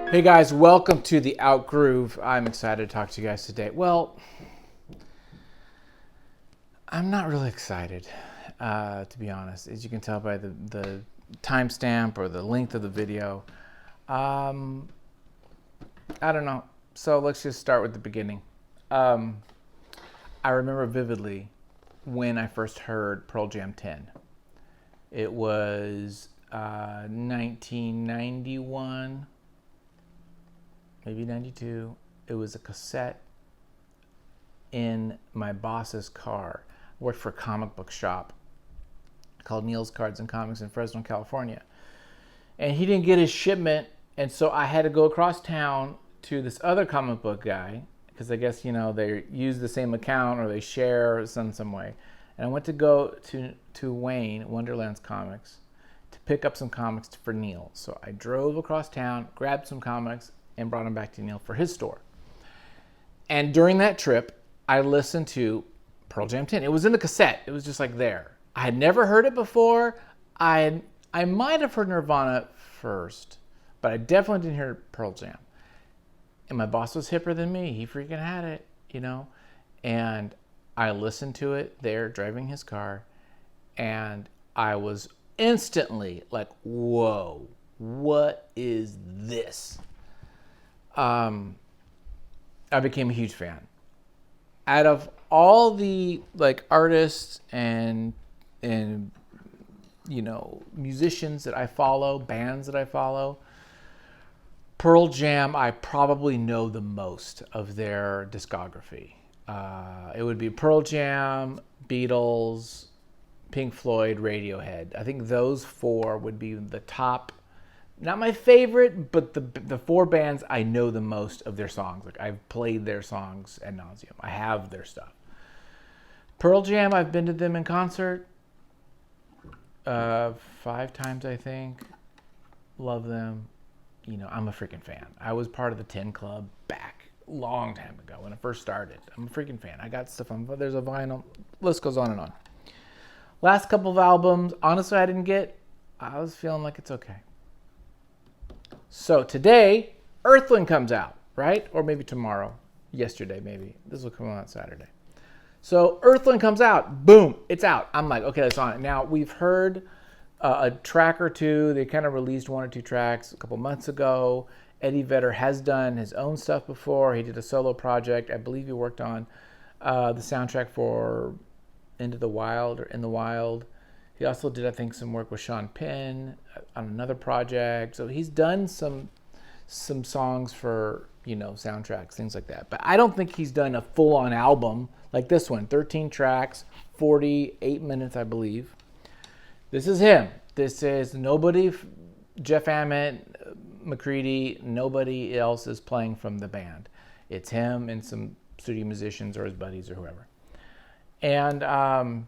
Hey guys, welcome to the Outgroove. I'm excited to talk to you guys today. Well, I'm not really excited, to be honest, as you can tell by the timestamp or the length of the video. I don't know. So let's just start with the beginning. I remember vividly when I first heard Pearl Jam 10. It was 1991. Maybe 92. It was a cassette in my boss's car. I worked for a comic book shop called Neil's Cards and Comics in Fresno, California. And he didn't get his shipment, and so I had to go across town to this other comic book guy, because I guess, they use the same account or they share some way. And I went to go to Wayne, Wonderland's Comics, to pick up some comics for Neil. So I drove across town, grabbed some comics, and brought him back to Neil for his store. And during that trip, I listened to Pearl Jam 10. It was in the cassette. It was just like there. I had never heard it before. I might have heard Nirvana first, but I definitely didn't hear Pearl Jam. And my boss was hipper than me. He freaking had it, And I listened to it there, driving his car, and I was instantly like, whoa, what is this? I became a huge fan. Out of all the artists and musicians that I follow, bands that I follow, Pearl Jam I probably know the most of their discography. It would be Pearl Jam, Beatles, Pink Floyd, Radiohead. I think those four would be the top. Not my favorite, but the four bands I know the most of their songs. I've played their songs ad nauseum. I have their stuff. Pearl Jam, I've been to them in concert 5 times, I think. Love them. I'm a freaking fan. I was part of the 10 Club back a long time ago when I first started. I'm a freaking fan. I got stuff on. There's a vinyl. List goes on and on. Last couple of albums, honestly, I didn't get. I was feeling like it's okay. So today, Earthling comes out, right? Or maybe tomorrow. Yesterday, maybe. This will come out Saturday. So Earthling comes out. Boom. It's out. I'm like, okay, that's on it. Now, we've heard a track or two. They kind of released 1 or 2 tracks a couple months ago. Eddie Vedder has done his own stuff before. He did a solo project. I believe he worked on the soundtrack for Into the Wild or In the Wild. He also did, I think, some work with Sean Penn on another project. So he's done some songs for, soundtracks, things like that. But I don't think he's done a full-on album like this one. 13 tracks, 48 minutes, I believe. This is him. This is nobody, Jeff Ament, McCready, nobody else is playing from the band. It's him and some studio musicians or his buddies or whoever. And I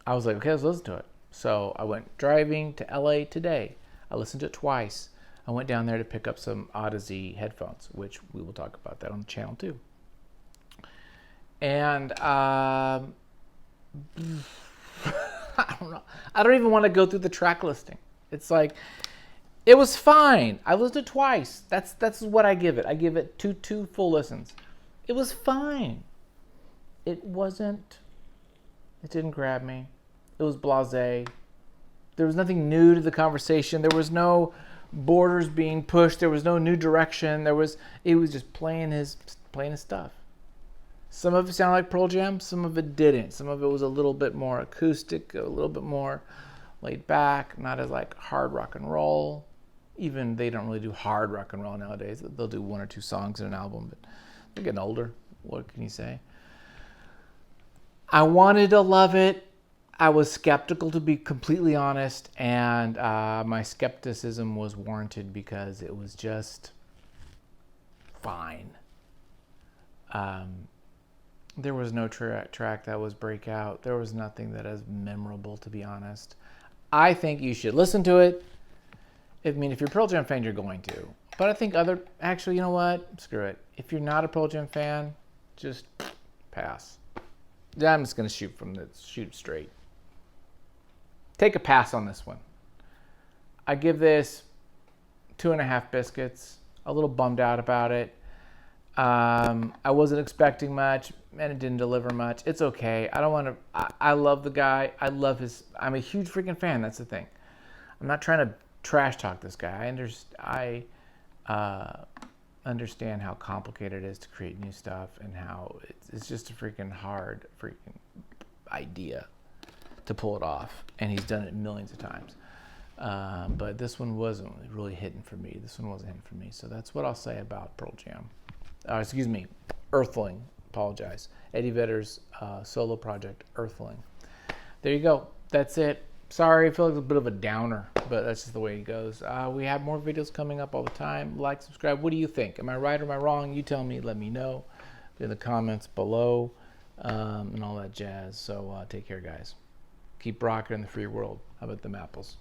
was like, okay, let's listen to it. So I went driving to LA today. I listened to it twice. I went down there to pick up some Odyssey headphones, which we will talk about that on the channel too. And I don't know. I don't even want to go through the track listing. It's like, it was fine. I listened to it twice. That's what I give it. I give it two full listens. It was fine. It didn't grab me. It was blasé. There was nothing new to the conversation. There was no borders being pushed. There was no new direction. It was just playing his stuff. Some of it sounded like Pearl Jam. Some of it didn't. Some of it was a little bit more acoustic, a little bit more laid back, not as hard rock and roll. Even they don't really do hard rock and roll nowadays. They'll do 1 or 2 songs in an album, but they're getting older. What can you say? I wanted to love it. I was skeptical, to be completely honest, and my skepticism was warranted because it was just fine. There was no track that was breakout. There was nothing that is memorable, to be honest. I think you should listen to it. If you're a Pearl Jam fan, you're going to. But I think actually, you know what? Screw it. If you're not a Pearl Jam fan, just pass. I'm just going to shoot straight. Take a pass on this one. I give this 2.5 biscuits. a little bummed out about it. I wasn't expecting much, and it didn't deliver much. It's okay. I don't want to. I love the guy. I love his. I'm a huge freaking fan. That's the thing. I'm not trying to trash talk this guy. I understand how complicated it is to create new stuff, and how it's just a freaking hard freaking idea to pull it off. And he's done it millions of times. But this one wasn't really hitting for me. This one wasn't hitting for me. So that's what I'll say about Pearl Jam. Excuse me, Earthling. Apologize. Eddie Vedder's solo project, Earthling. There you go. That's it. Sorry, I feel like it's a bit of a downer, but that's just the way it goes. We have more videos coming up all the time. Like, subscribe. What do you think? Am I right or am I wrong? You tell me. Let me know in the comments below and all that jazz. So take care, guys. Keep rocking in the free world. How about them apples?